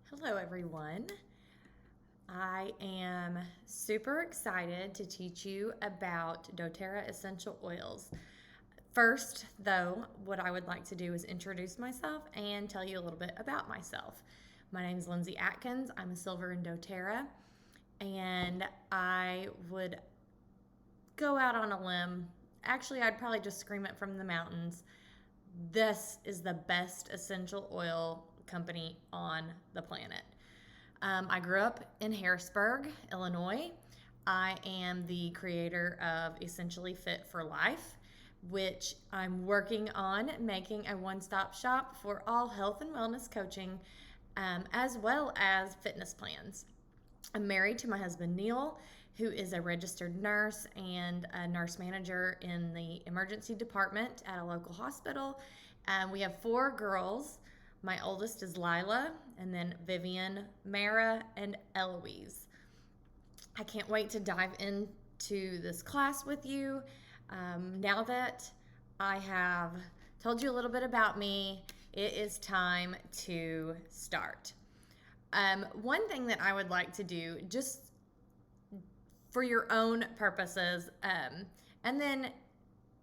Hello, everyone. I am super excited to teach you about doTERRA essential oils. First, though, what I would like to do is introduce myself and tell you a little bit about myself. My name is Lindsay Atkins. I'm a silver in doTERRA, and I would go out on a limb. Actually, I'd probably just scream it from the mountains. This is the best essential oil company on the planet. I grew up in Harrisburg, Illinois. I am the creator of Essentially Fit for Life, which I'm working on making a one-stop shop for all health and wellness coaching, as well as fitness plans. I'm married to my husband, Neil, who is a registered nurse and a nurse manager in the emergency department at a local hospital. We have 4 girls. My oldest is Lila, and then Vivian, Mara, and Eloise. I can't wait to dive into this class with you. Now that I have told you a little bit about me, it is time to start. One thing that I would like to do, just for your own purposes, and then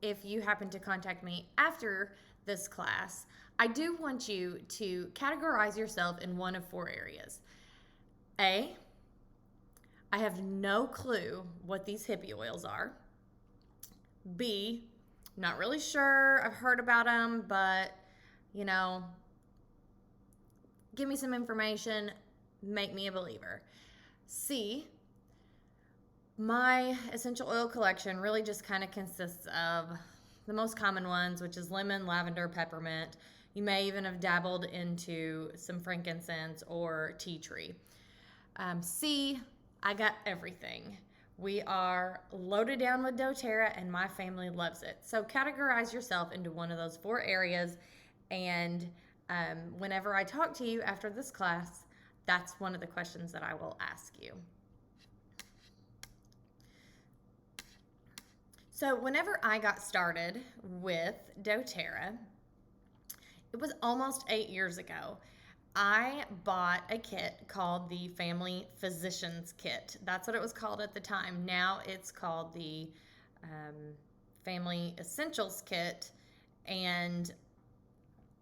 if you happen to contact me after this class, I do want you to categorize yourself in one of 4 areas. A, I have no clue what these hippie oils are. B, not really sure. I've heard about them, but, give me some information, make me a believer. C, my essential oil collection really just kind of consists of the most common ones, which is lemon, lavender, peppermint. You may even have dabbled into some frankincense or tea tree. C, I got everything. We are loaded down with doTERRA and my family loves it. So categorize yourself into one of those 4 areas, and whenever I talk to you after this class, that's one of the questions that I will ask you. So whenever I got started with doTERRA, it was almost 8 years ago. I bought a kit called the Family Physicians Kit. That's what it was called at the time. Now it's called the Family Essentials Kit, and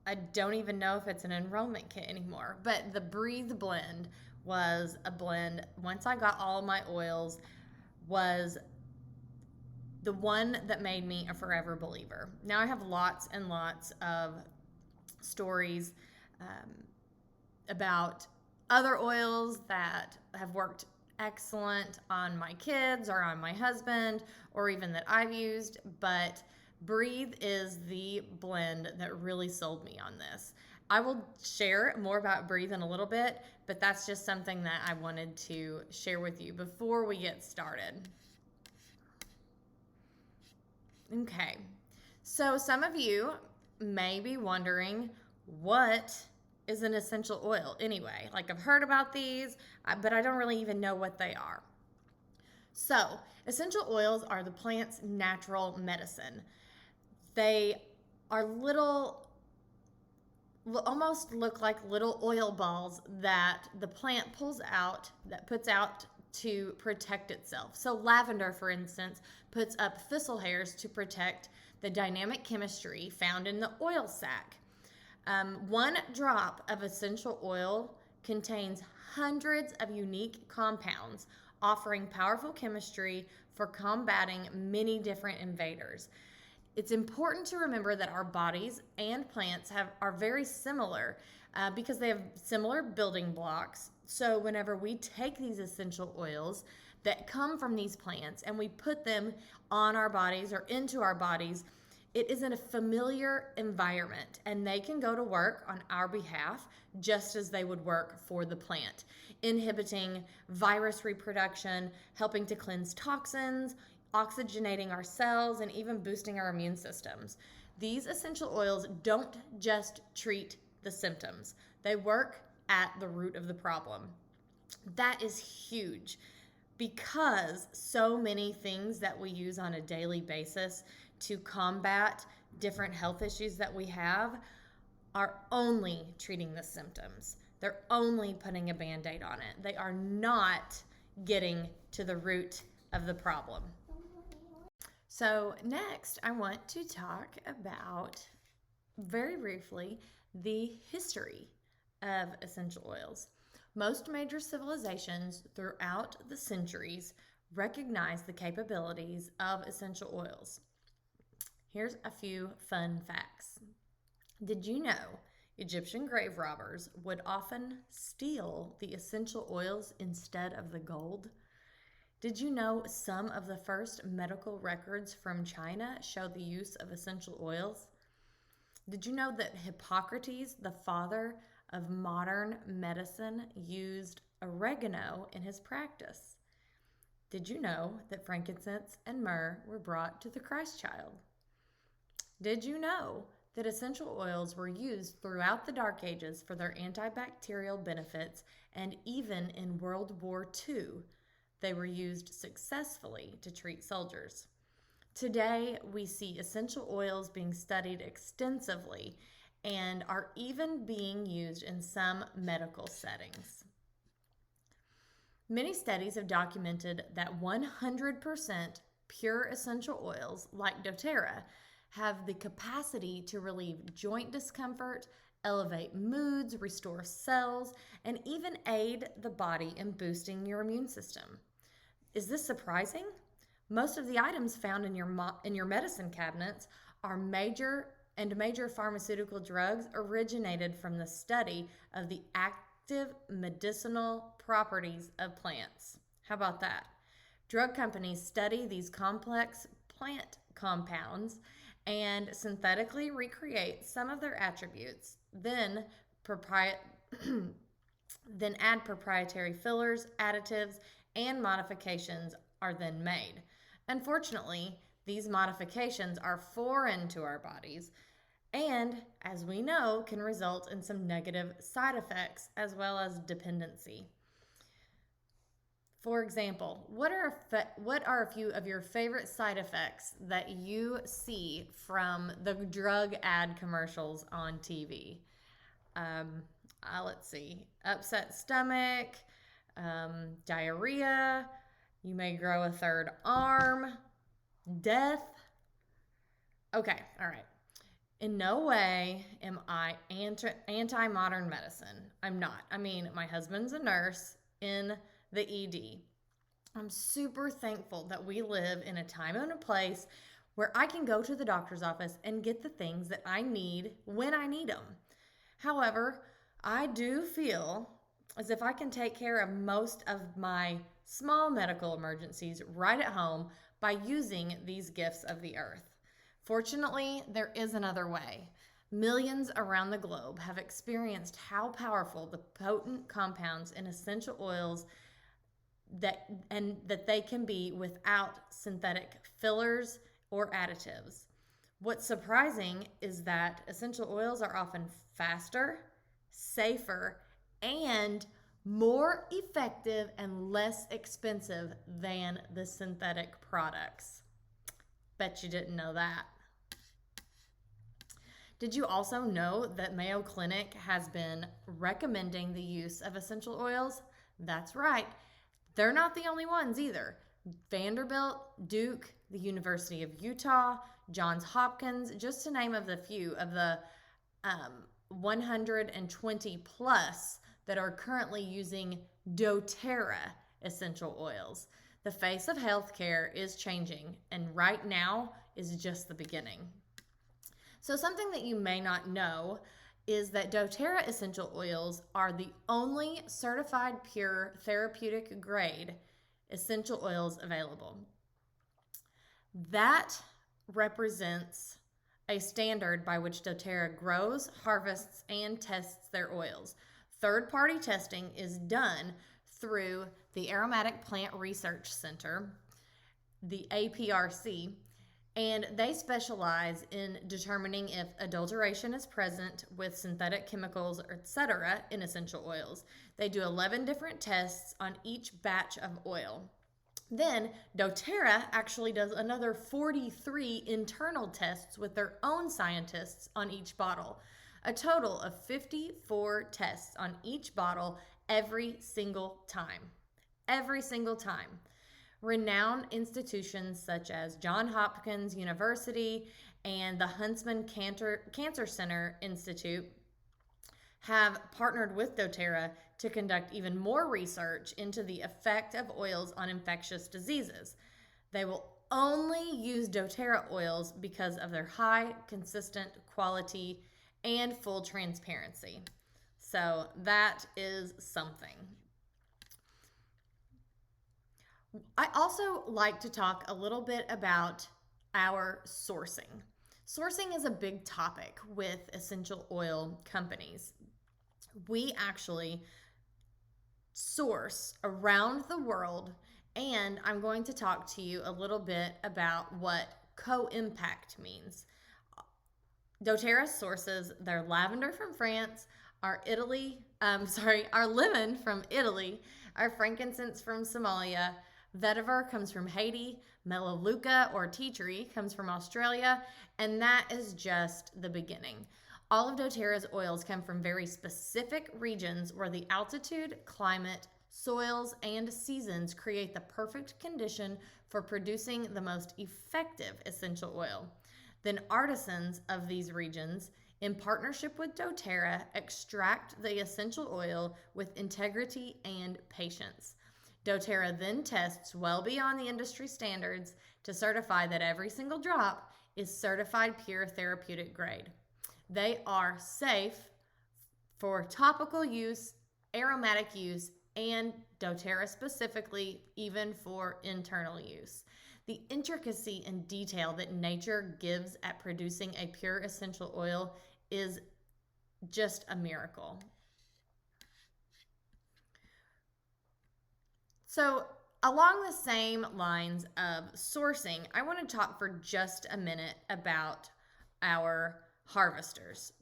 I don't even know if it's an enrollment kit anymore. But the Breathe blend was a blend, once I got all of my oils, was the one that made me a forever believer. Now I have lots and lots of stories about other oils that have worked excellent on my kids or on my husband, or even that I've used, but Breathe is the blend that really sold me on this. I will share more about Breathe in a little bit, but that's just something that I wanted to share with you before we get started. Okay, so some of you may be wondering, what is an essential oil anyway? Like, I've heard about these, but I don't really even know what they are. So essential oils are the plant's natural medicine. They are almost look like little oil balls that the plant puts out to protect itself. So lavender, for instance, puts up thistle hairs to protect the dynamic chemistry found in the oil sac. 1 drop of essential oil contains hundreds of unique compounds, offering powerful chemistry for combating many different invaders. It's important to remember that our bodies and plants are very similar because they have similar building blocks. So whenever we take these essential oils that come from these plants and we put them on our bodies or into our bodies, it is in a familiar environment, and they can go to work on our behalf just as they would work for the plant, inhibiting virus reproduction, helping to cleanse toxins, oxygenating our cells, and even boosting our immune systems. These essential oils don't just treat the symptoms. They work at the root of the problem. That is huge because so many things that we use on a daily basis to combat different health issues that we have are only treating the symptoms. They're only putting a Band-Aid on it. They are not getting to the root of the problem. So next, I want to talk about, very briefly, the history of essential oils. Most major civilizations throughout the centuries recognize the capabilities of essential oils. Here's a few fun facts. Did you know Egyptian grave robbers would often steal the essential oils instead of the gold? Did you know some of the first medical records from China show the use of essential oils? Did you know that Hippocrates, the father of modern medicine, used oregano in his practice? Did you know that frankincense and myrrh were brought to the Christ child? Did you know that essential oils were used throughout the Dark Ages for their antibacterial benefits, and even in World War II, they were used successfully to treat soldiers? Today, we see essential oils being studied extensively and are even being used in some medical settings. Many studies have documented that 100% pure essential oils, like doTERRA, have the capacity to relieve joint discomfort, elevate moods, restore cells, and even aid the body in boosting your immune system. Is this surprising? Most of the items found in your medicine cabinets are major pharmaceutical drugs originated from the study of the active medicinal properties of plants. How about that? Drug companies study these complex plant compounds and synthetically recreate some of their attributes, then add proprietary fillers, additives, and modifications are then made. Unfortunately, these modifications are foreign to our bodies and, as we know, can result in some negative side effects as well as dependency. For example, what are a few of your favorite side effects that you see from the drug ad commercials on TV? Let's see. Upset stomach, diarrhea, you may grow a third arm, death. Okay, all right. In no way am I anti-modern medicine. I'm not. I mean, my husband's a nurse in the ED. I'm super thankful that we live in a time and a place where I can go to the doctor's office and get the things that I need when I need them. However, I do feel as if I can take care of most of my small medical emergencies right at home by using these gifts of the earth. Fortunately, there is another way. Millions around the globe have experienced how powerful the potent compounds in essential oils that they can be without synthetic fillers or additives. What's surprising is that essential oils are often faster, safer, and more effective and less expensive than the synthetic products. Bet you didn't know that. Did you also know that Mayo Clinic has been recommending the use of essential oils? That's right. They're not the only ones either. Vanderbilt, Duke, the University of Utah, Johns Hopkins, just to name of the few of the 120 plus that are currently using doTERRA essential oils. The face of healthcare is changing, and right now is just the beginning. So something that you may not know is that doTERRA essential oils are the only certified pure therapeutic grade essential oils available. That represents a standard by which doTERRA grows, harvests, and tests their oils. Third-party testing is done through the Aromatic Plant Research Center, the APRC, and they specialize in determining if adulteration is present with synthetic chemicals, etc., in essential oils. They do 11 different tests on each batch of oil. Then doTERRA actually does another 43 internal tests with their own scientists on each bottle. a total of 54 tests on each bottle every single time. Every single time. Renowned institutions such as Johns Hopkins University and the Huntsman Cancer Center Institute have partnered with doTERRA to conduct even more research into the effect of oils on infectious diseases. They will only use doTERRA oils because of their high, consistent quality and full transparency. So that is something. I also like to talk a little bit about our sourcing. Sourcing is a big topic with essential oil companies. We actually source around the world, and I'm going to talk to you a little bit about what co-impact means. doTERRA sources their lavender from France, our lemon from Italy, our frankincense from Somalia, vetiver comes from Haiti, melaleuca or tea tree comes from Australia, and that is just the beginning. All of doTERRA's oils come from very specific regions where the altitude, climate, soils, and seasons create the perfect condition for producing the most effective essential oil. Then artisans of these regions, in partnership with doTERRA, extract the essential oil with integrity and patience. doTERRA then tests well beyond the industry standards to certify that every single drop is certified pure therapeutic grade. They are safe for topical use, aromatic use, and doTERRA specifically, even for internal use. The intricacy and detail that nature gives at producing a pure essential oil is just a miracle. So, along the same lines of sourcing, I want to talk for just a minute about our harvesters.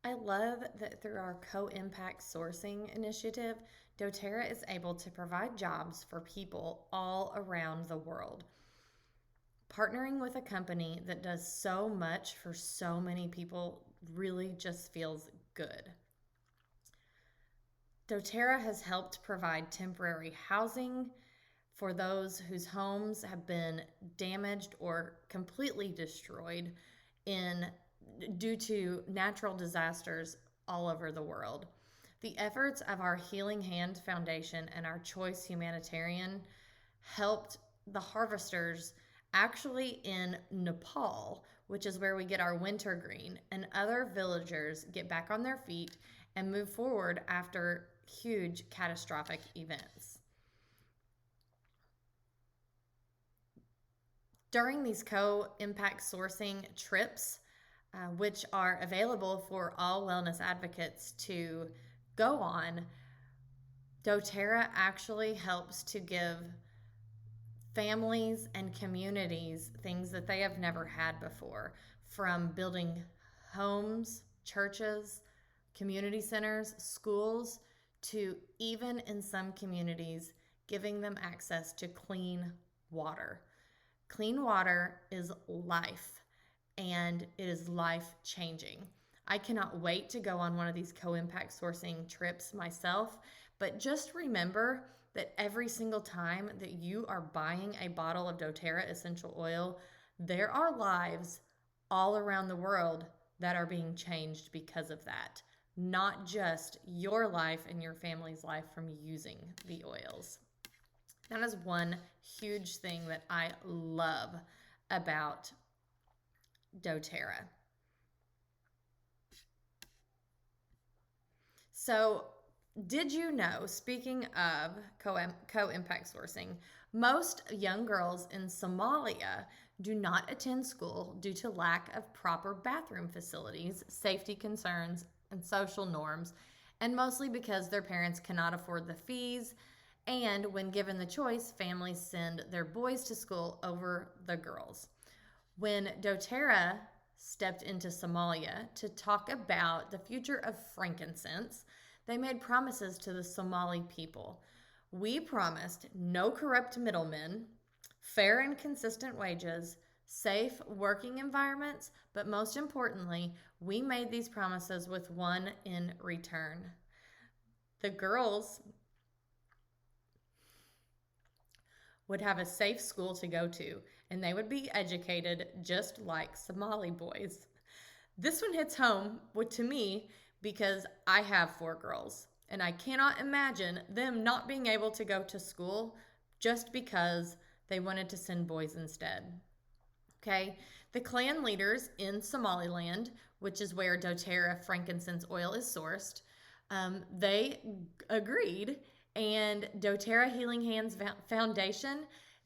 I love that through our co-impact sourcing initiative, doTERRA is able to provide jobs for people all around the world. Partnering with a company that does so much for so many people really just feels good. doTERRA has helped provide temporary housing for those whose homes have been damaged or completely destroyed due to natural disasters all over the world. The efforts of our Healing Hand Foundation and our Choice Humanitarian helped the harvesters actually in Nepal, which is where we get our wintergreen, and other villagers get back on their feet and move forward after huge catastrophic events. During these co-impact sourcing trips, which are available for all wellness advocates to go on, doTERRA actually helps to give families and communities things that they have never had before, from building homes, churches, community centers, schools, to even in some communities giving them access to clean water. Clean water is life, and it is life-changing. I cannot wait to go on one of these co-impact sourcing trips myself, but just remember that every single time that you are buying a bottle of doTERRA essential oil, there are lives all around the world that are being changed because of that. Not just your life and your family's life from using the oils. That is one huge thing that I love about doTERRA. So, did you know, speaking of co-impact sourcing, most young girls in Somalia do not attend school due to lack of proper bathroom facilities, safety concerns, and social norms, and mostly because their parents cannot afford the fees. And when given the choice, families send their boys to school over the girls. When doTERRA stepped into Somalia to talk about the future of frankincense, they made promises to the Somali people. We promised no corrupt middlemen, fair and consistent wages, safe working environments, but most importantly, we made these promises with one in return. The girls would have a safe school to go to, and they would be educated just like Somali boys. This one hits home to me because I have 4 girls, and I cannot imagine them not being able to go to school just because they wanted to send boys instead. Okay, the clan leaders in Somaliland, which is where doTERRA frankincense oil is sourced, they agreed, and doTERRA Healing Hands Foundation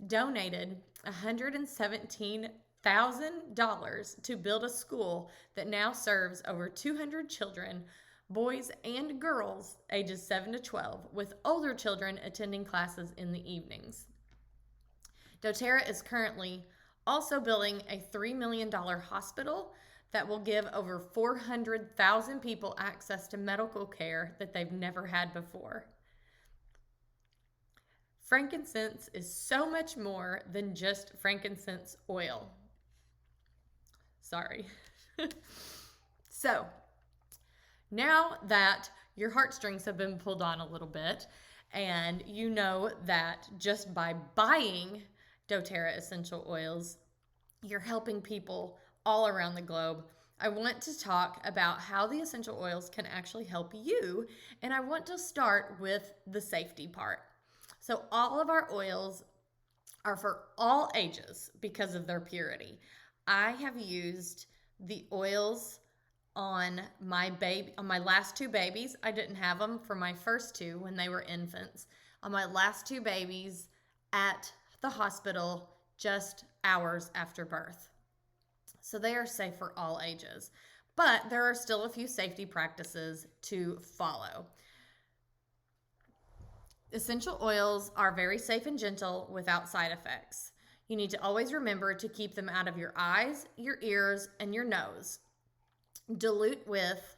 donated $117,000 to build a school that now serves over 200 children, boys and girls ages 7 to 12, with older children attending classes in the evenings. doTERRA is currently also building a $3 million hospital that will give over 400,000 people access to medical care that they've never had before. Frankincense is so much more than just frankincense oil. Sorry. So, now that your heartstrings have been pulled on a little bit, and you know that just by buying doTERRA essential oils, you're helping people all around the globe, I want to talk about how the essential oils can actually help you, and I want to start with the safety part. So all of our oils are for all ages because of their purity. I have used the oils on my last 2 babies. I didn't have them for my first 2 when they were infants. On my last 2 babies at the hospital just hours after birth. So they are safe for all ages. But there are still a few safety practices to follow. Essential oils are very safe and gentle without side effects. You need to always remember to keep them out of your eyes, your ears, and your nose. Dilute with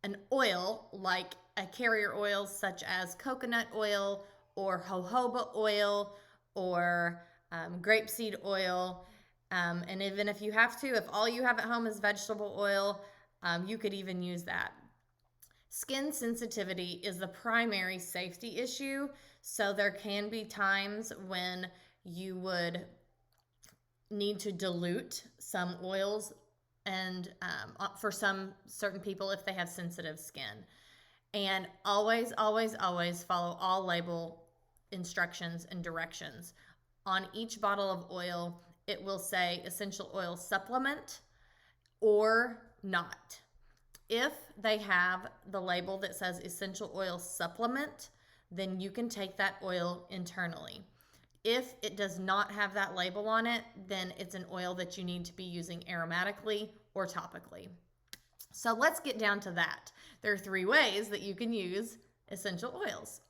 an oil like a carrier oil such as coconut oil or jojoba oil or grapeseed oil. And even if you have to, if all you have at home is vegetable oil, you could even use that. Skin sensitivity is the primary safety issue, so there can be times when you would need to dilute some oils and for some certain people if they have sensitive skin. And always, always, always follow all label instructions and directions. On each bottle of oil, it will say essential oil supplement or not. If they have the label that says essential oil supplement, then you can take that oil internally. If it does not have that label on it, then it's an oil that you need to be using aromatically or topically. So let's get down to that. There are 3 ways that you can use essential oils: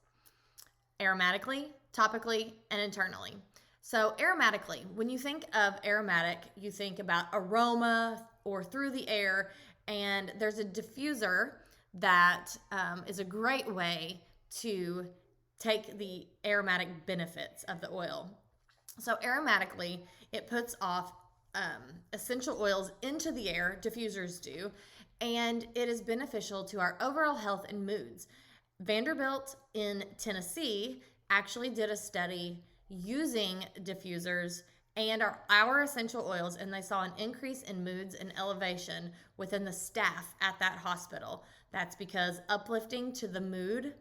aromatically, topically, and internally. So aromatically, when you think of aromatic, you think about aroma or through the air, and there's a diffuser that is a great way to take the aromatic benefits of the oil. So aromatically, it puts off essential oils into the air, diffusers do, and it is beneficial to our overall health and moods. Vanderbilt in Tennessee actually did a study using diffusers and our essential oils, and they saw an increase in moods and elevation within the staff at that hospital. That's because uplifting to the mood,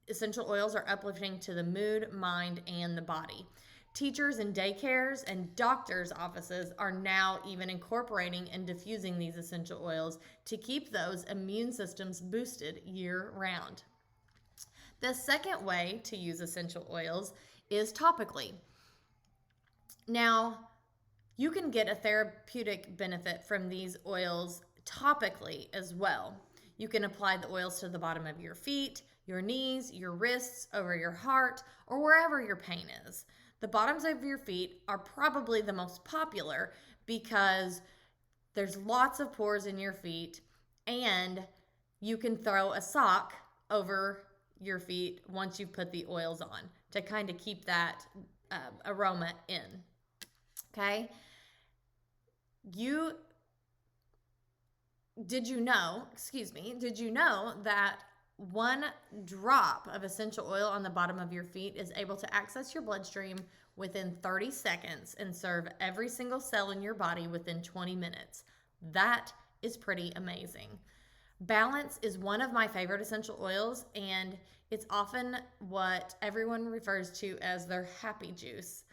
essential oils are uplifting to the mood, mind, and the body. Teachers and daycares and doctors' offices are now even incorporating and diffusing these essential oils to keep those immune systems boosted year-round. The second way to use essential oils is topically. Now, you can get a therapeutic benefit from these oils topically as well. You can apply the oils to the bottom of your feet, your knees, your wrists, over your heart, or wherever your pain is. The bottoms of your feet are probably the most popular because there's lots of pores in your feet, and you can throw a sock over your feet once you've put the oils on to kind of keep that aroma in. Okay? You did you know, did you know that one drop of essential oil on the bottom of your feet is able to access your bloodstream within 30 seconds and serve every single cell in your body within 20 minutes? That is pretty amazing. Balance is one of my favorite essential oils, and it's often what everyone refers to as their happy juice.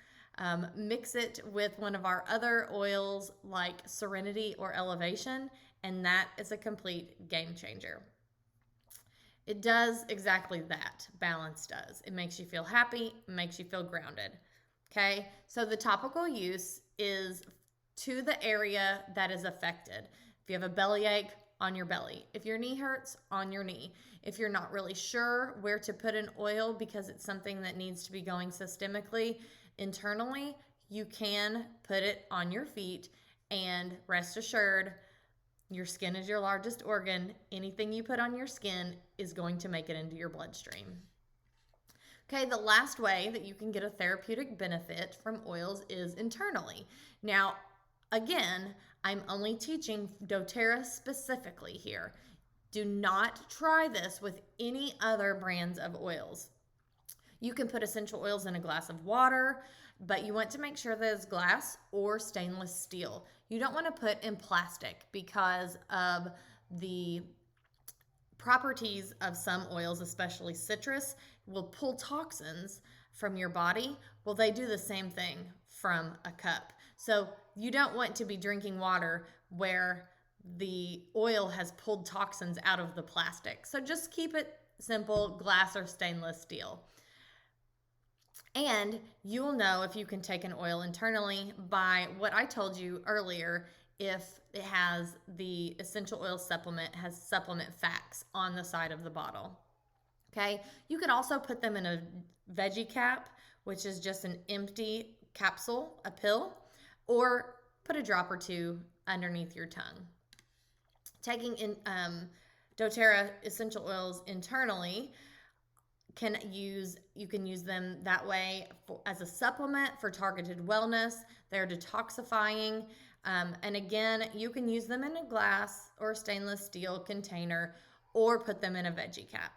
Mix it with one of our other oils like Serenity or Elevation, and that is a complete game changer. It does exactly that. Balance does. It makes you feel happy, it makes you feel grounded. Okay, so the topical use is to the area that is affected. If you have a bellyache, on your belly. If your knee hurts, on your knee. If you're not really sure where to put an oil because it's something that needs to be going systemically, internally, you can put it on your feet, and rest assured, your skin is your largest organ. Anything you put on your skin is going to make it into your bloodstream. Okay, the last way that you can get a therapeutic benefit from oils is internally. Now, again, I'm only teaching doTERRA specifically here. Do not try this with any other brands of oils. You can put essential oils in a glass of water, but you want to make sure that it's glass or stainless steel. You don't want to put in plastic because of the properties of some oils, especially citrus, will pull toxins from your body. Well, they do the same thing from a cup. So you don't want to be drinking water where the oil has pulled toxins out of the plastic. So just keep it simple, glass or stainless steel. And you'll know if you can take an oil internally by what I told you earlier. If it has the essential oil supplement, has supplement facts on the side of the bottle. Okay, you could also put them in a veggie cap, which is just an empty capsule, a pill, or put a drop or two underneath your tongue. Taking in doTERRA essential oils internally, you can use them that way as a supplement for targeted wellness. They're detoxifying. And again, you can use them in a glass or stainless steel container, or put them in a veggie cap.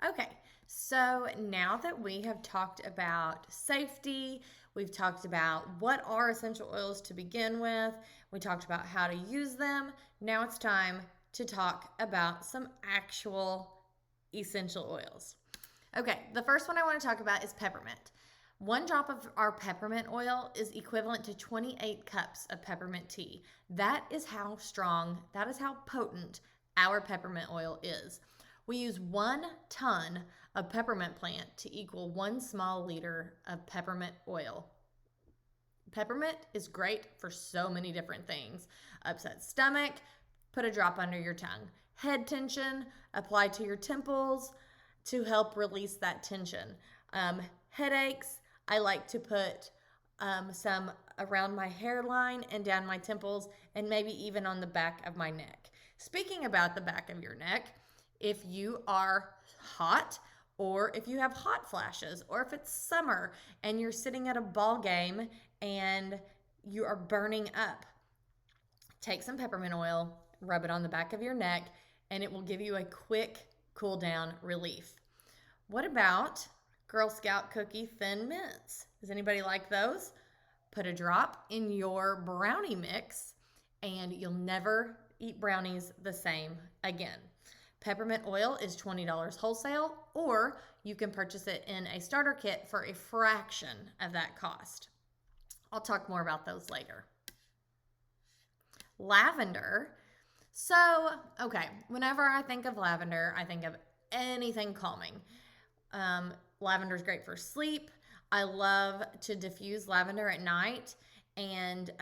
Okay, so now that we have talked about safety, we've talked about what are essential oils to begin with, we talked about how to use them, now it's time to talk about some actual essential oils. Okay, the first one I want to talk about is peppermint. One drop of our peppermint oil is equivalent to 28 cups of peppermint tea. That is how strong, that is how potent our peppermint oil is. We use 1 ton of peppermint plant to equal 1 small liter of peppermint oil. Peppermint is great for so many different things. Upset stomach, put a drop under your tongue. Head tension, apply to your temples to help release that tension. Headaches, I like to put some around my hairline and down my temples, and maybe even on the back of my neck. Speaking about the back of your neck, if you are hot, or if you have hot flashes, or if it's summer and you're sitting at a ball game and you are burning up, take some peppermint oil, rub it on the back of your neck, and it will give you a quick cool down relief. What about Girl Scout cookie thin mints? Does anybody like those? Put a drop in your brownie mix and you'll never eat brownies the same again. Peppermint oil is $20 wholesale, or you can purchase it in a starter kit for a fraction of that cost. I'll talk more about those later. Lavender. So, okay, whenever I think of lavender, I think of anything calming. Lavender is great for sleep. I love to diffuse lavender at night, and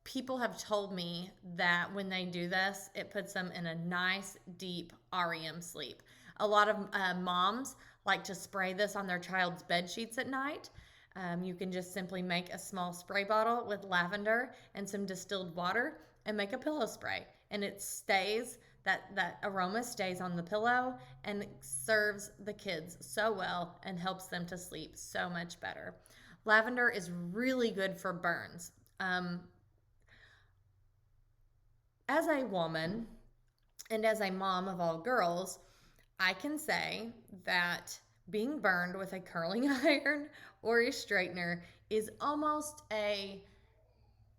people have told me that when they do this, it puts them in a nice, deep REM sleep. A lot of moms like to spray this on their child's bed sheets at night. You can just simply make a small spray bottle with lavender and some distilled water and make a pillow spray. And it stays, that aroma stays on the pillow and serves the kids so well and helps them to sleep so much better. Lavender is really good for burns. As a woman and as a mom of all girls, I can say that being burned with a curling iron or a straightener is almost a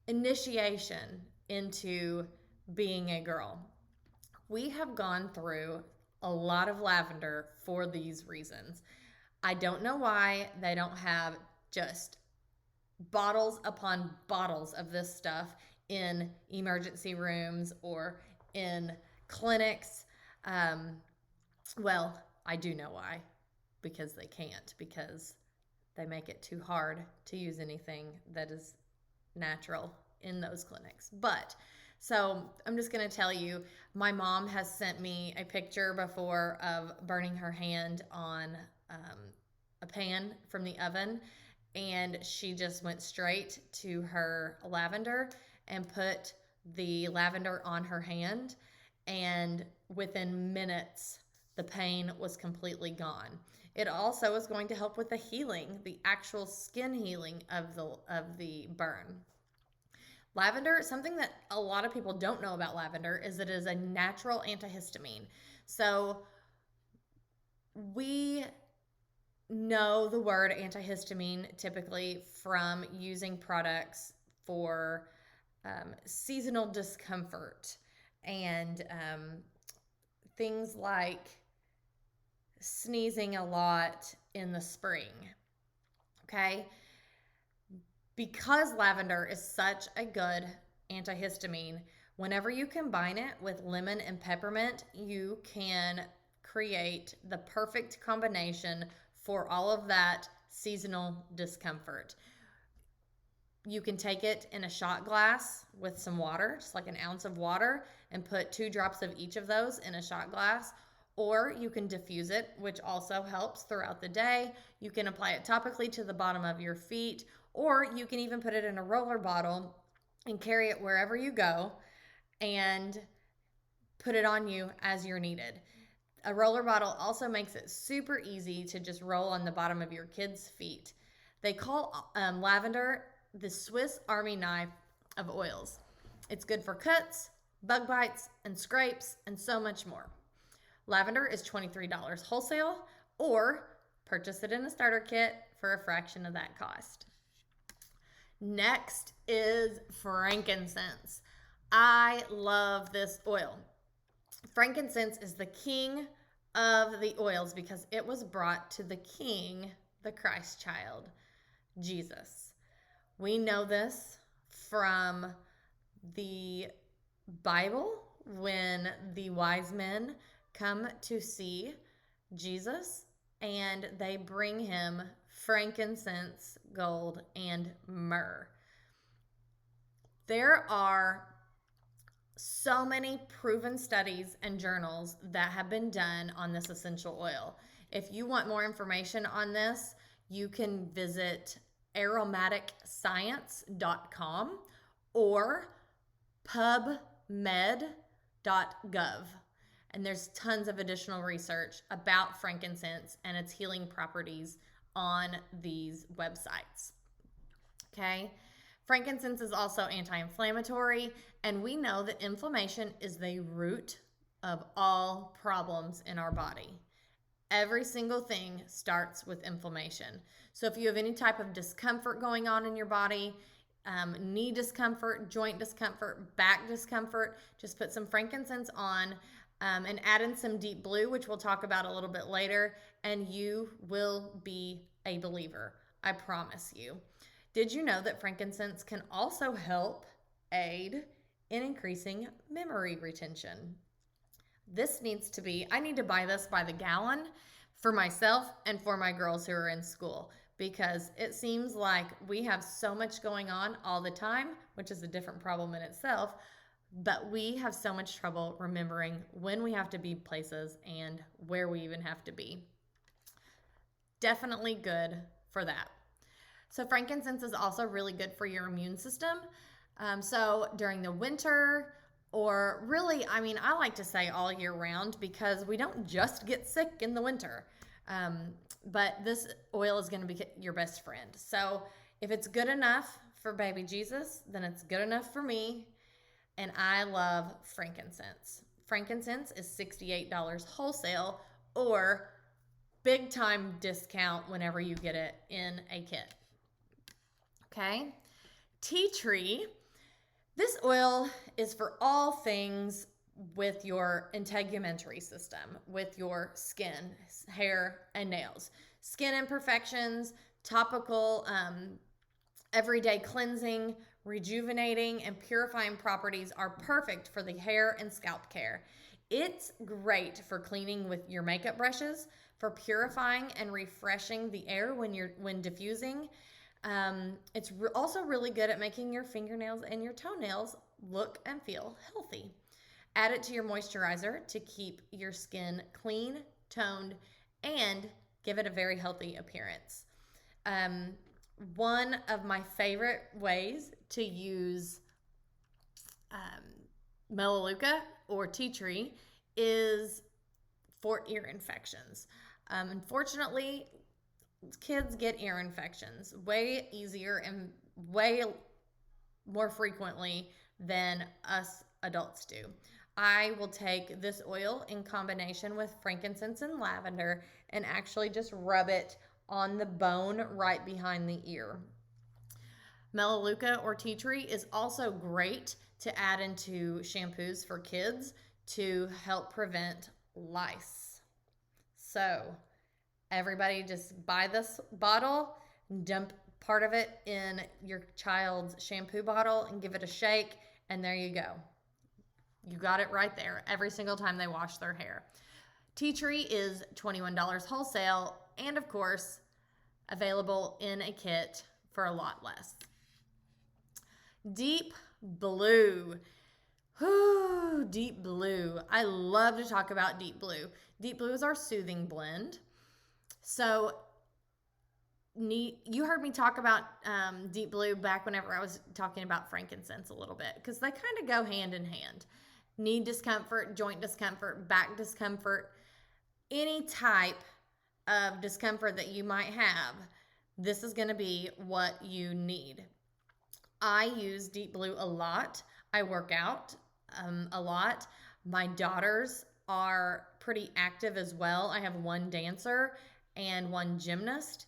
initiation into being a girl. We have gone through a lot of lavender for these reasons. I don't know why they don't have just bottles upon bottles of this stuff in emergency rooms or in clinics. Um, well, I do know why, because they can't, because they make it too hard to use anything that is natural in those clinics. But so I'm just going to tell you, my mom has sent me a picture before of burning her hand on a pan from the oven, and she just went straight to her lavender and put the lavender on her hand, and within minutes the pain was completely gone. It also is going to help with the healing, the actual skin healing of the burn. Lavender, something that a lot of people don't know about lavender is that it is a natural antihistamine. So we know the word antihistamine typically from using products for seasonal discomfort and things like sneezing a lot in the spring. Okay? Because lavender is such a good antihistamine, whenever you combine it with lemon and peppermint, you can create the perfect combination for all of that seasonal discomfort. You can take it in a shot glass with some water, just like an ounce of water, and put 2 drops of each of those in a shot glass. Or you can diffuse it, which also helps throughout the day. You can apply it topically to the bottom of your feet, or you can even put it in a roller bottle and carry it wherever you go and put it on you as you're needed. A roller bottle also makes it super easy to just roll on the bottom of your kids' feet. They call lavender the Swiss Army knife of oils. It's good for cuts, bug bites, and scrapes, and so much more. Lavender is $23 wholesale, or purchase it in a starter kit for a fraction of that cost. Next is frankincense. I love this oil. Frankincense is the king of the oils because it was brought to the king, the Christ child, Jesus. We know this from the Bible when the wise men come to see Jesus and they bring him frankincense, gold, and myrrh. There are so many proven studies and journals that have been done on this essential oil. If you want more information on this, you can visit aromaticscience.com or pubmed.gov. And there's tons of additional research about frankincense and its healing properties on these websites. Okay? Frankincense is also anti-inflammatory, and we know that inflammation is the root of all problems in our body. Every single thing starts with inflammation. So if you have any type of discomfort going on in your body, knee discomfort, joint discomfort, back discomfort, just put some frankincense on and add in some deep blue, which we'll talk about a little bit later, and you will be a believer. I promise you. Did you know that frankincense can also help aid in increasing memory retention? I need to buy this by the gallon for myself and for my girls who are in school, because it seems like we have so much going on all the time, which is a different problem in itself, but we have so much trouble remembering when we have to be places and where we even have to be. Definitely good for that. So frankincense is also really good for your immune system. So during the winter, or really, I like to say all year round, because we don't just get sick in the winter. but this oil is going to be your best friend. So if it's good enough for baby Jesus, then it's good enough for me. And I love frankincense. Frankincense is $68 wholesale or big time discount whenever you get it in a kit. Okay. Tea tree. This oil is for all things with your integumentary system, with your skin, hair, and nails. Skin imperfections, topical, everyday cleansing, rejuvenating, and purifying properties are perfect for the hair and scalp care. It's great for cleaning with your makeup brushes, for purifying and refreshing the air when diffusing. It's also really good at making your fingernails and your toenails look and feel healthy. Add it to your moisturizer to keep your skin clean, toned, and give it a very healthy appearance. One of my favorite ways to use Melaleuca or tea tree is for ear infections. Unfortunately, kids get ear infections way easier and way more frequently than us adults do. I will take this oil in combination with frankincense and lavender and actually just rub it on the bone right behind the ear. Melaleuca or tea tree is also great to add into shampoos for kids to help prevent lice. So everybody just buy this bottle, dump part of it in your child's shampoo bottle and give it a shake, and there you go. You got it right there every single time they wash their hair. Tea tree is $21 wholesale and, of course, available in a kit for a lot less. Deep blue. Whew, deep blue. I love to talk about deep blue. Deep blue is our soothing blend. So you heard me talk about deep blue back whenever I was talking about frankincense a little bit, because they kind of go hand in hand. Knee discomfort, joint discomfort, back discomfort, any type of discomfort that you might have, this is going to be what you need. I use deep blue a lot. I work out a lot. My daughters are pretty active as well. I have one dancer and one gymnast,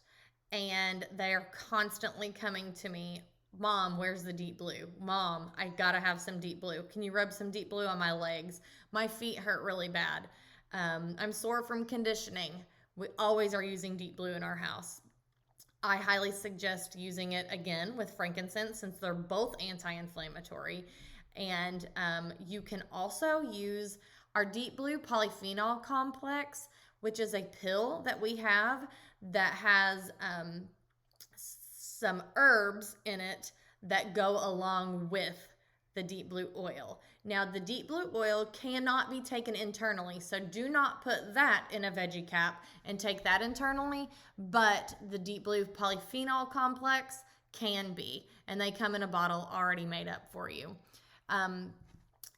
and they are constantly coming to me, Mom, where's the deep blue? Mom, I gotta have some deep blue. Can you rub some deep blue on my legs? My feet hurt really bad. I'm sore from conditioning. We always are using deep blue in our house. I highly suggest using it again with frankincense, since they're both anti-inflammatory. And you can also use our deep blue polyphenol complex, which is a pill that we have that has some herbs in it that go along with the deep blue oil. Now, the deep blue oil cannot be taken internally, so do not put that in a veggie cap and take that internally, but the deep blue polyphenol complex can be, and they come in a bottle already made up for you.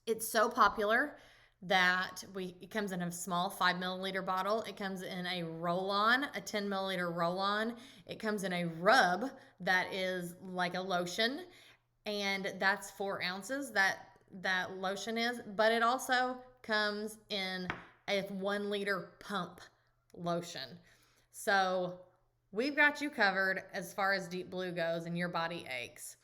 It's so popular that it comes in a small 5 milliliter bottle. It comes in a roll-on, a 10 milliliter roll-on. It comes in a rub that is like a lotion, and that's 4 ounces that lotion is, but it also comes in a 1 liter pump lotion. So we've got you covered as far as deep blue goes and your body aches.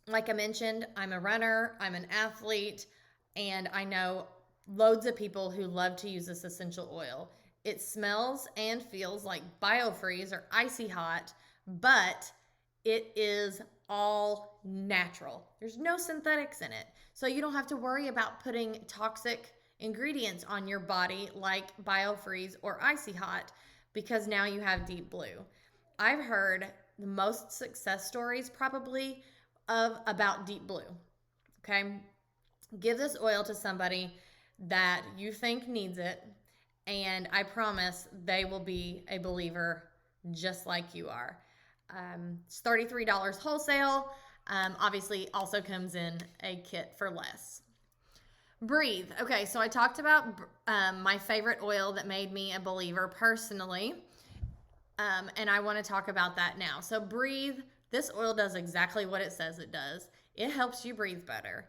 Like I mentioned, I'm a runner, I'm an athlete, and I know loads of people who love to use this essential oil. It smells and feels like Biofreeze or Icy Hot, but it is all natural. There's no synthetics in it. So you don't have to worry about putting toxic ingredients on your body like Biofreeze or Icy Hot, because now you have deep blue. I've heard the most success stories probably about deep blue. Okay? Give this oil to somebody that you think needs it, and I promise they will be a believer just like you are. It's $33 wholesale. Obviously, also comes in a kit for less. Breathe. Okay, so I talked about my favorite oil that made me a believer personally. And I want to talk about that now. So, breathe. This oil does exactly what it says it does. It helps you breathe better.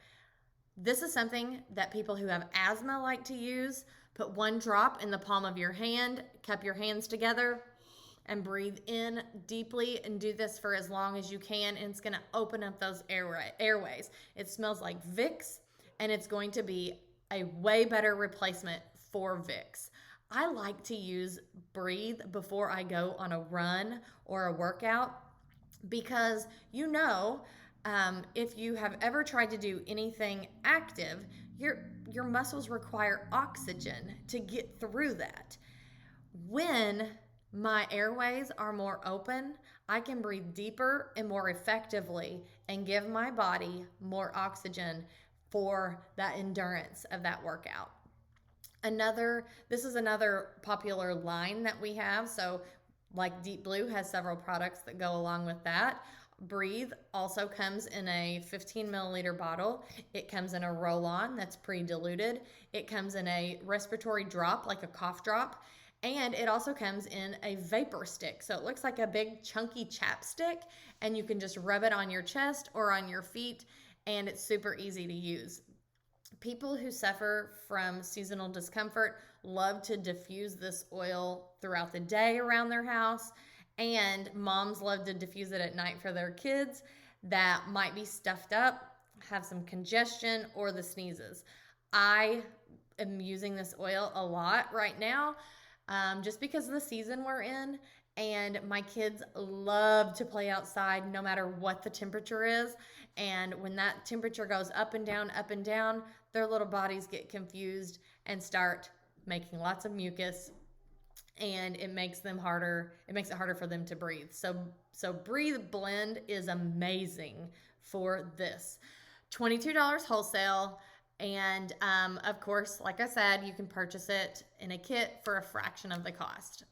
This is something that people who have asthma like to use. Put one drop in the palm of your hand, cup your hands together, and breathe in deeply, and do this for as long as you can. And it's going to open up those airways. It smells like Vicks, and it's going to be a way better replacement for Vicks. I like to use Breathe before I go on a run or a workout because if you have ever tried to do anything active, your muscles require oxygen to get through that. When my airways are more open, I can breathe deeper and more effectively and give my body more oxygen for that endurance of that workout. This is another popular line that we have. So, like Deep Blue has several products that go along with that. Breathe also comes in a 15 milliliter bottle. It comes in a roll-on that's pre-diluted. It comes in a respiratory drop, like a cough drop. And it also comes in a vapor stick. So it looks like a big chunky chapstick, and you can just rub it on your chest or on your feet, and it's super easy to use. People who suffer from seasonal discomfort love to diffuse this oil throughout the day around their house, and moms love to diffuse it at night for their kids that might be stuffed up, have some congestion, or the sneezes. I am using this oil a lot right now, just because of the season we're in, and my kids love to play outside no matter what the temperature is. And when that temperature goes up and down, their little bodies get confused and start making lots of mucus, and it makes it harder for them to breathe. So Breathe Blend is amazing for this. $22 wholesale. And of course, like I said, you can purchase it in a kit for a fraction of the cost.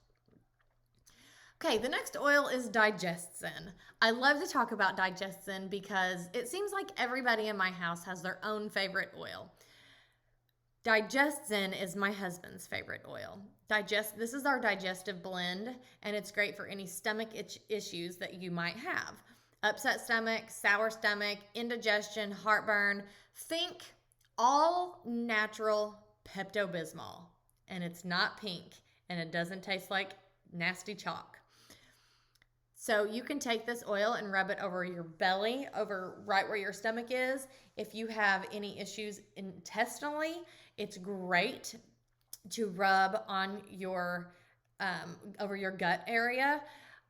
Okay, the next oil is Digestin. I love to talk about Digestin because it seems like everybody in my house has their own favorite oil. Digestin is my husband's favorite oil. This is our digestive blend, and it's great for any stomach issues that you might have. Upset stomach, sour stomach, indigestion, heartburn. Think all natural Pepto-Bismol, and it's not pink, and it doesn't taste like nasty chalk. So you can take this oil and rub it over your belly, over right where your stomach is. If you have any issues intestinally, it's great to rub on your over your gut area.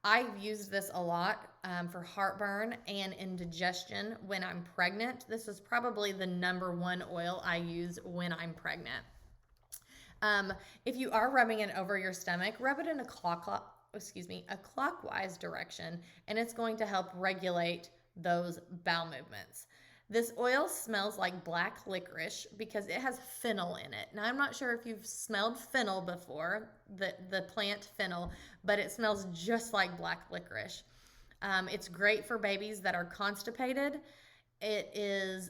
I've used this a lot for heartburn and indigestion when I'm pregnant. This is probably the number one oil I use when I'm pregnant. If you are rubbing it over your stomach, rub it in a clockwise direction, and it's going to help regulate those bowel movements. This oil smells like black licorice because it has fennel in it. Now, I'm not sure if you've smelled fennel before, the plant fennel, but it smells just like black licorice. It's great for babies that are constipated. It is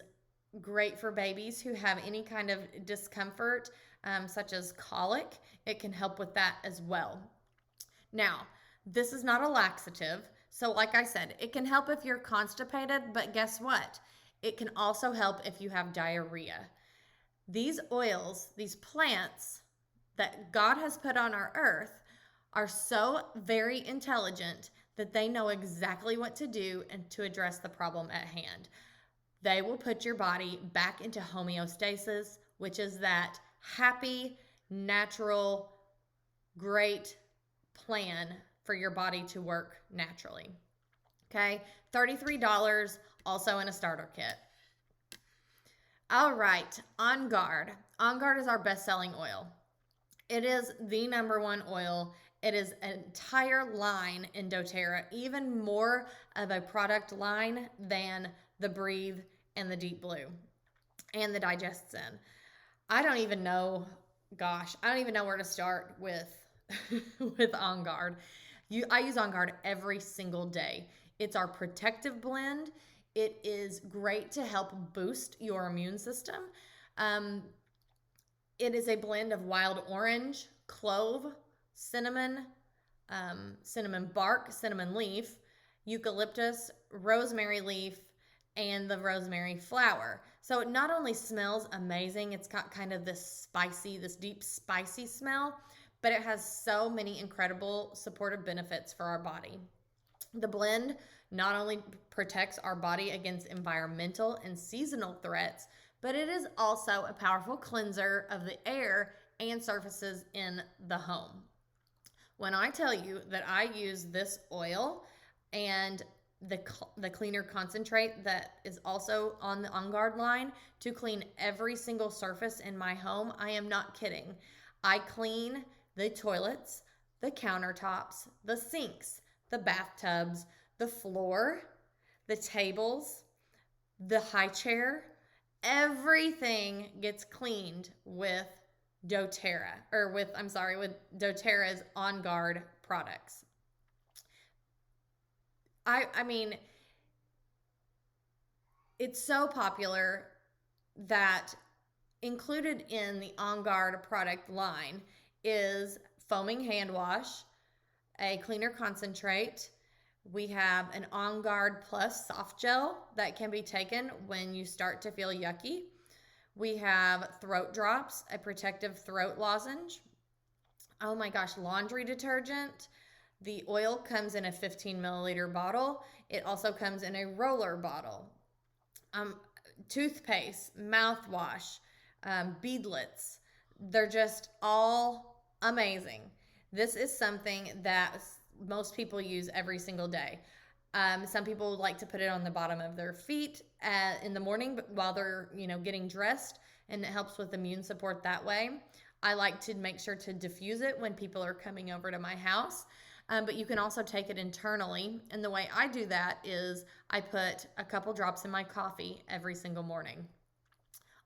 great for babies who have any kind of discomfort, such as colic. It can help with that as well. Now, this is not a laxative. So like I said, it can help if you're constipated, but guess what? It can also help if you have diarrhea. These oils, these plants that God has put on our earth are so very intelligent that they know exactly what to do and to address the problem at hand. They will put your body back into homeostasis, which is that happy, natural, great plan for your body to work naturally. Okay, $33, also in a starter kit. All right, On Guard. On Guard is our best-selling oil. It is the number one oil. It is an entire line in doTERRA, even more of a product line than the Breathe and the Deep Blue and the Digestin. I don't even know where to start with with On Guard. I use On Guard every single day. It's our protective blend. It is great to help boost your immune system. Um, it is a blend of wild orange, clove, cinnamon, cinnamon bark, cinnamon leaf, eucalyptus, rosemary leaf, and the rosemary flower. So it not only smells amazing, it's got kind of this spicy, this deep spicy smell, but it has so many incredible supportive benefits for our body. The blend not only protects our body against environmental and seasonal threats, but it is also a powerful cleanser of the air and surfaces in the home. When I tell you that I use this oil and the cleaner concentrate that is also on the On Guard line to clean every single surface in my home, I am not kidding. I clean the toilets, the countertops, the sinks, the bathtubs, the floor, the tables, the high chair. Everything gets cleaned with doTERRA, or with doTERRA's On Guard products. I mean, it's so popular that included in the On Guard product line is foaming hand wash, a cleaner concentrate. We have an On Guard Plus soft gel that can be taken when you start to feel yucky. We have throat drops, a protective throat lozenge. Oh my gosh, laundry detergent. The oil comes in a 15 milliliter bottle. It also comes in a roller bottle. Toothpaste, mouthwash, beadlets. They're just all amazing. This is something that most people use every single day. Some people like to put it on the bottom of their feet in the morning while they're, getting dressed, and it helps with immune support that way. I like to make sure to diffuse it when people are coming over to my house. But you can also take it internally. And the way I do that is I put a couple drops in my coffee every single morning.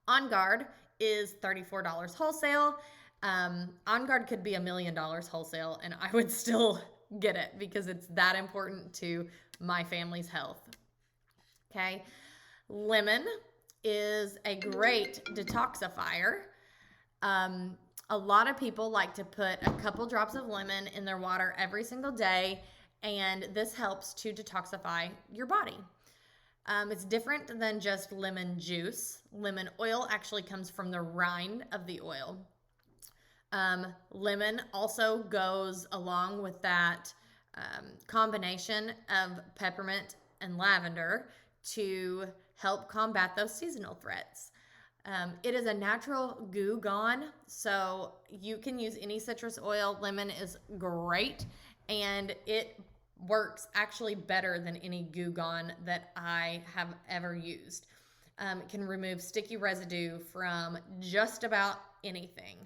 On Guard is $34 wholesale. On Guard could be $1 million wholesale, and I would still get it because it's that important to my family's health. Okay. Lemon is a great detoxifier. A lot of people like to put a couple drops of lemon in their water every single day, and this helps to detoxify your body. It's different than just lemon juice. Lemon oil actually comes from the rind of the oil. Lemon also goes along with that combination of peppermint and lavender to help combat those seasonal threats. It is a natural goo gone, so you can use any citrus oil. Lemon is great, and it works actually better than any goo gone that I have ever used. It can remove sticky residue from just about anything.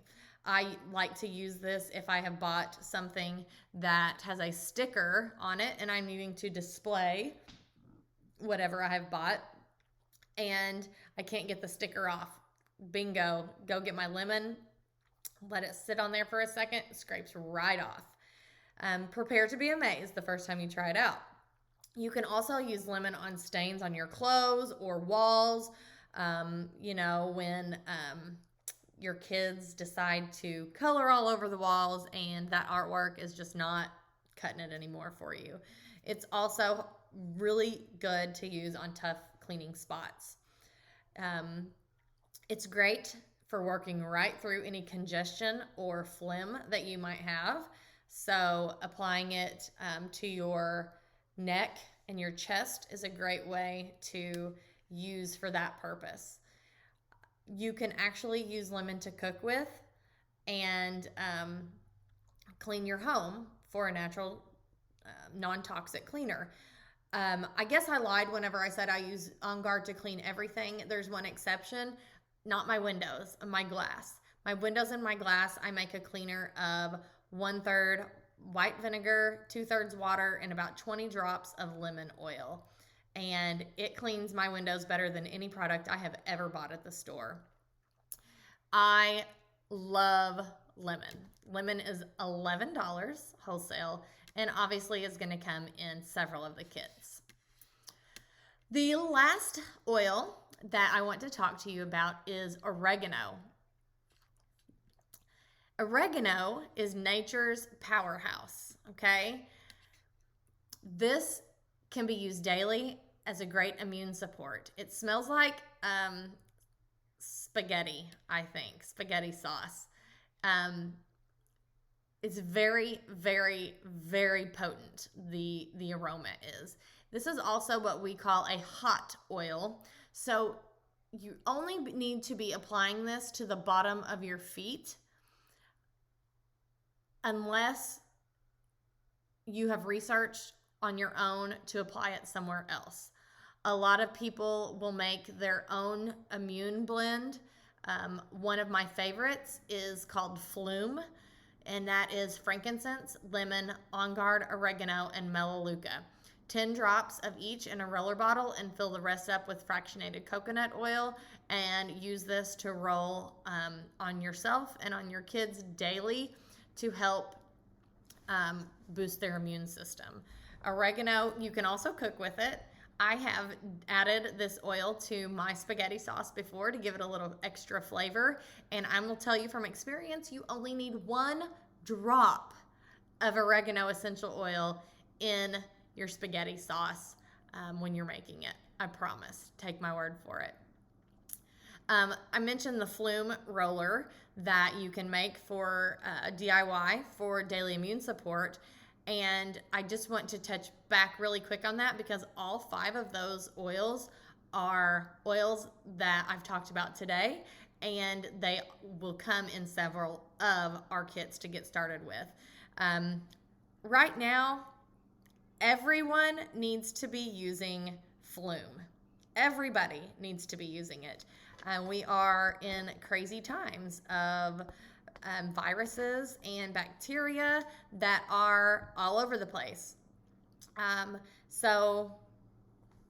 I like to use this if I have bought something that has a sticker on it and I'm needing to display whatever I have bought and I can't get the sticker off. Bingo, go get my lemon, let it sit on there for a second, it scrapes right off. Prepare to be amazed the first time you try it out. You can also use lemon on stains on your clothes or walls. When your kids decide to color all over the walls and that artwork is just not cutting it anymore for you. It's also really good to use on tough cleaning spots. It's great for working right through any congestion or phlegm that you might have. So applying it to your neck and your chest is a great way to use for that purpose. You can actually use lemon to cook with and clean your home for a natural non-toxic cleaner. I guess I lied whenever I said I use On Guard to clean everything. There's one exception, not my windows, my glass. My windows and my glass, I make a cleaner of 1/3 white vinegar, 2/3 water, and about 20 drops of lemon oil. And it cleans my windows better than any product I have ever bought at the store. I love lemon. Lemon is $11 wholesale, and obviously is going to come in several of the kits. The last oil that I want to talk to you about is oregano. Oregano is nature's powerhouse, okay? This can be used daily as a great immune support. It smells like spaghetti, I think, spaghetti sauce. It's very, very, very potent, the aroma is. This is also what we call a hot oil. So you only need to be applying this to the bottom of your feet unless you have researched on your own to apply it somewhere else. A lot of people will make their own immune blend. One of my favorites is called Flume, and that is frankincense, lemon, on guard, oregano, and melaleuca. 10 drops of each in a roller bottle, and fill the rest up with fractionated coconut oil, and use this to roll on yourself and on your kids daily to help boost their immune system. Oregano, you can also cook with it. I have added this oil to my spaghetti sauce before to give it a little extra flavor, and I will tell you from experience, you only need 1 drop of oregano essential oil in your spaghetti sauce when you're making it. I promise. Take my word for it. I mentioned the Flume roller that you can make for DIY for daily immune support. And I just want to touch back really quick on that because all 5 of those oils are oils that I've talked about today, and they will come in several of our kits to get started with. Right now, everyone needs to be using Flume. Everybody needs to be using it. We are in crazy times of viruses and bacteria that are all over the place. So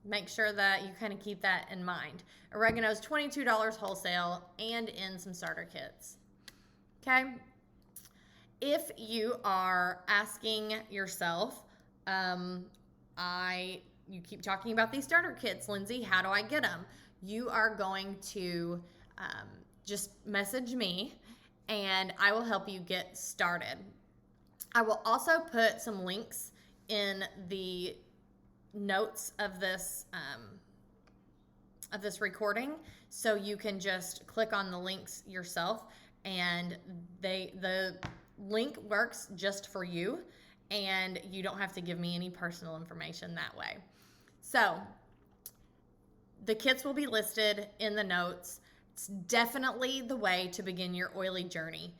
make sure that you kind of keep that in mind. Oregano is $22 wholesale and in some starter kits. Okay. If you are asking yourself, you keep talking about these starter kits, Lindsay, how do I get them? You are going to just message me and I will help you get started. I will also put some links in the notes of this recording, so you can just click on the links yourself, and the link works just for you, and you don't have to give me any personal information that way. So the kits will be listed in the notes. It's definitely the way to begin your oily journey.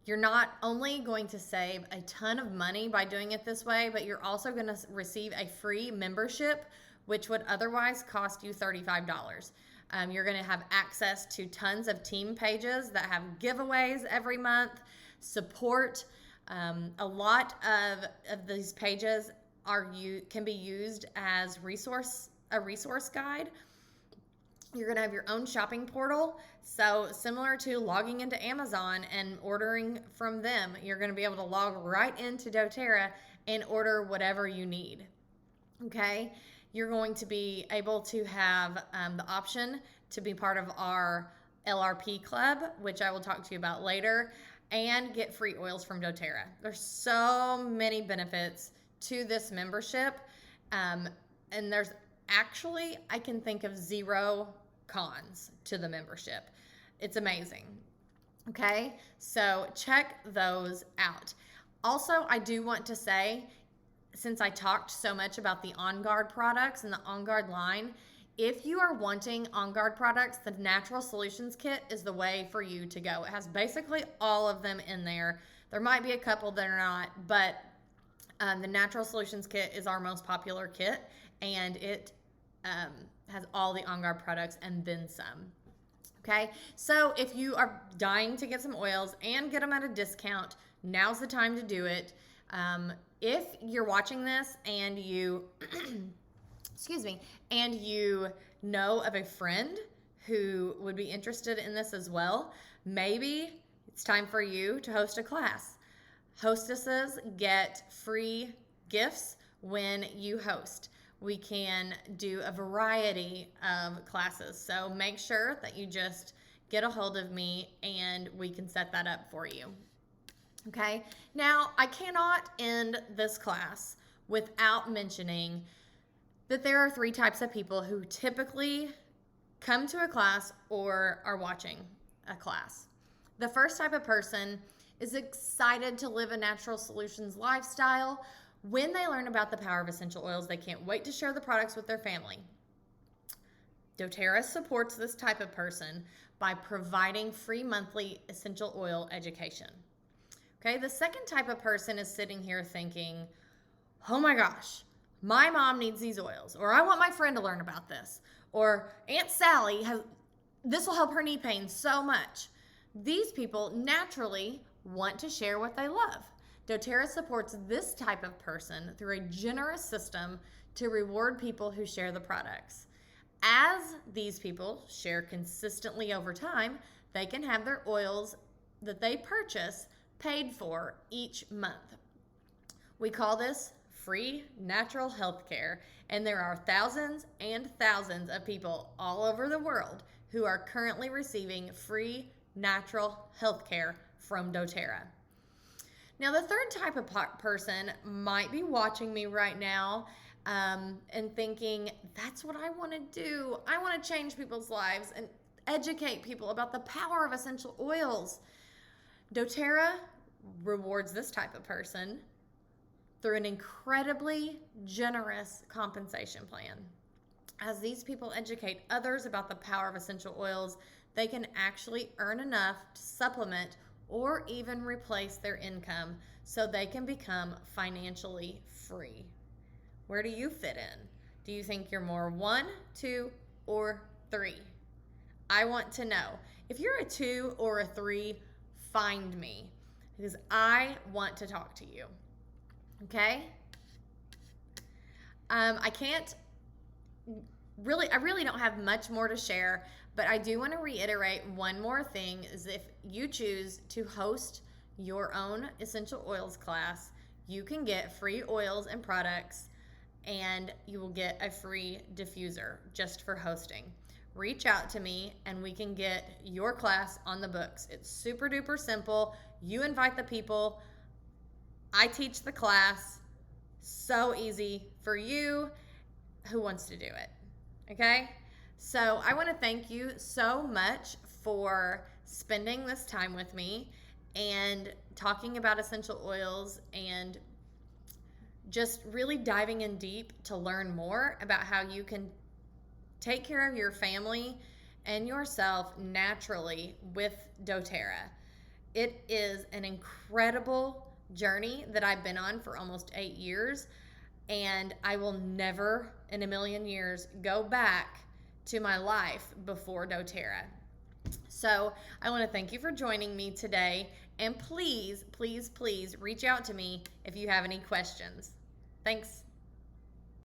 You're not only going to save a ton of money by doing it this way, but you're also going to receive a free membership, which would otherwise cost you $35. You're going to have access to tons of team pages that have giveaways every month, support. A lot of these pages can be used as a resource guide. You're going to have your own shopping portal. So similar to logging into Amazon and ordering from them, you're going to be able to log right into doTERRA and order whatever you need. Okay? You're going to be able to have the option to be part of our LRP club, which I will talk to you about later, and get free oils from doTERRA. There's so many benefits to this membership, and there's actually, I can think of 0 cons to the membership. It's amazing. Okay, so check those out. Also, I do want to say, since I talked so much about the On Guard products and the On Guard line, if you are wanting On Guard products, the Natural Solutions Kit is the way for you to go. It has basically all of them in there. There might be a couple that are not, but the Natural Solutions Kit is our most popular kit, and it has all the On Guard products and then some. Okay, so if you are dying to get some oils and get them at a discount, now's the time to do it. If you're watching this and you, excuse me, and you know of a friend who would be interested in this as well, maybe it's time for you to host a class. Hostesses get free gifts when you host. We can do a variety of classes. So make sure that you just get a hold of me and we can set that up for you. Okay, now I cannot end this class without mentioning that there are 3 types of people who typically come to a class or are watching a class. The first type of person is excited to live a natural solutions lifestyle. When they learn about the power of essential oils, they can't wait to share the products with their family. doTERRA supports this type of person by providing free monthly essential oil education. Okay, the second type of person is sitting here thinking, oh my gosh, my mom needs these oils, or I want my friend to learn about this, or Aunt Sally this will help her knee pain so much. These people naturally want to share what they love. doTERRA supports this type of person through a generous system to reward people who share the products. As these people share consistently over time, they can have their oils that they purchase paid for each month. We call this free natural health care, and there are thousands and thousands of people all over the world who are currently receiving free natural health care from doTERRA. Now, the third type of person might be watching me right now and thinking, that's what I want to do. I want to change people's lives and educate people about the power of essential oils. doTERRA rewards this type of person through an incredibly generous compensation plan. As these people educate others about the power of essential oils, they can actually earn enough to supplement or even replace their income so they can become financially free. Where do you fit in? Do you think you're more 1, 2, or 3? I want to know. If you're a 2 or a 3, find me because I want to talk to you. Okay? I really don't have much more to share, but I do want to reiterate one more thing is if you choose to host your own essential oils class, you can get free oils and products and you will get a free diffuser just for hosting. Reach out to me and we can get your class on the books. It's super duper simple. You invite the people. I teach the class. So easy for you who wants to do it. Okay? So I want to thank you so much for spending this time with me and talking about essential oils and just really diving in deep to learn more about how you can take care of your family and yourself naturally with doTERRA. It is an incredible journey that I've been on for almost 8 years, and I will never in a million years go back to my life before doTERRA. So I want to thank you for joining me today, and please, please, please reach out to me if you have any questions. Thanks.